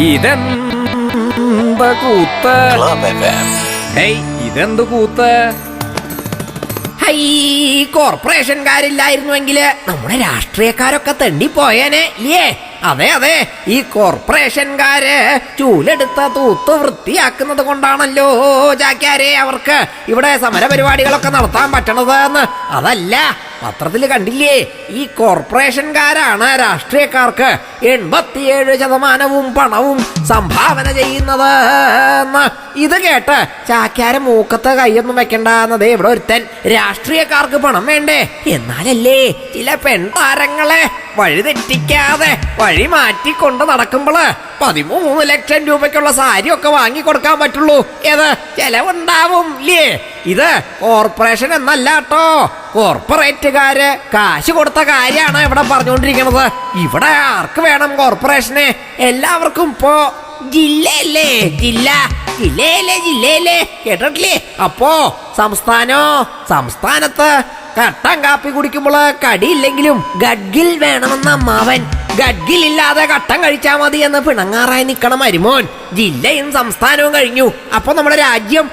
ഇതെന്ത് കൂത്ത്? ഇതെന്ത് കൂത്ത്? കോർപ്പറേഷൻകാരില്ലായിരുന്നുവെങ്കില് നമ്മുടെ രാഷ്ട്രീയക്കാരൊക്കെ തെണ്ടിപ്പോയേനെ ഇല്ലേ? അതെ, ഈ കോർപ്പറേഷൻകാര് ചൂലെടുത്ത തൂത്ത് വൃത്തിയാക്കുന്നത് കൊണ്ടാണല്ലോ ചാക്യാരെ അവർക്ക് ഇവിടെ സമരപരിപാടികളൊക്കെ നടത്താൻ പറ്റണത് എന്ന്. അതല്ല, പത്രത്തിൽ കണ്ടില്ലേ, ഈ കോർപ്പറേഷൻകാരാണ് രാഷ്ട്രീയക്കാർക്ക് 87% പണവും സംഭാവന ചെയ്യുന്നത് എന്ന്. ഇത് കേട്ട് ചാക്യാരെ മൂക്കത്ത് കൈയൊന്നും വെക്കണ്ടെന്നതേ ഇവിടെ ഒരുത്തൻ. രാഷ്ട്രീയക്കാർക്ക് പണം വേണ്ടേ? എന്നാലല്ലേ ചില പെൺതാരങ്ങളെ വഴിതെറ്റിക്കാതെ വഴി മാറ്റിക്കൊണ്ട് നടക്കുമ്പോള് 13 ലക്ഷം രൂപയ്ക്കുള്ള സാരി ഒക്കെ വാങ്ങിക്കൊടുക്കാൻ പറ്റുള്ളൂ. ഏത് ചെലവുണ്ടാവും ഇല്ലേ? ഇത് കോർപ്പറേഷൻ എന്നല്ല കേട്ടോ, കോർപ്പറേറ്റുകാര് കാശ് കൊടുത്ത കാര്യമാണ് ഇവിടെ പറഞ്ഞുകൊണ്ടിരിക്കുന്നത്. ഇവിടെ ആർക്ക് വേണം കോർപ്പറേഷന്? എല്ലാവർക്കും ഇപ്പോ ജില്ലയല്ലേ, ജില്ലയിലെ കേട്ടിട്ടില്ലേ? അപ്പോ സംസ്ഥാനത്ത് കട്ടൻ കാപ്പി കുടിക്കുമ്പോൾ കടിയില്ലെങ്കിലും ഗഡ്ഗിൽ വേണമെന്ന അമ്മാവൻ. ഗഡ്ഗിലില്ലാതെ കട്ടൻ കഴിച്ചാൽ മതി എന്ന് പിണങ്ങാറായി നിക്കണം മരുമോൻ. ജില്ലയും സംസ്ഥാനവും കഴിഞ്ഞു. അപ്പൊ നമ്മുടെ രാജ്യം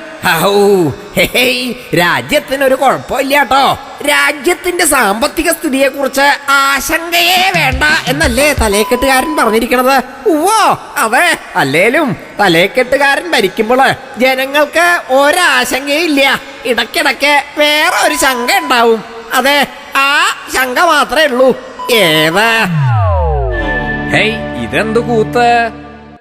രാജ്യത്തിനൊരു കുഴപ്പമില്ല കേട്ടോ. രാജ്യത്തിന്റെ സാമ്പത്തിക സ്ഥിതിയെ കുറിച്ച് ആശങ്കയേ വേണ്ട എന്നല്ലേ തലേക്കെട്ടുകാരൻ പറഞ്ഞിരിക്കണത്? അതെ, അല്ലേലും തലേക്കെട്ടുകാരൻ ഭരിക്കുമ്പോള് ജനങ്ങൾക്ക് ഒരാശങ്കയില്ല. ഇടയ്ക്കിടയ്ക്ക് വേറെ ഒരു ശങ്ക ഉണ്ടാവും. അതെ, ആ ശങ്ക മാത്രമേ ഉള്ളൂ. ഇതെന്ത് കൂത്ത്?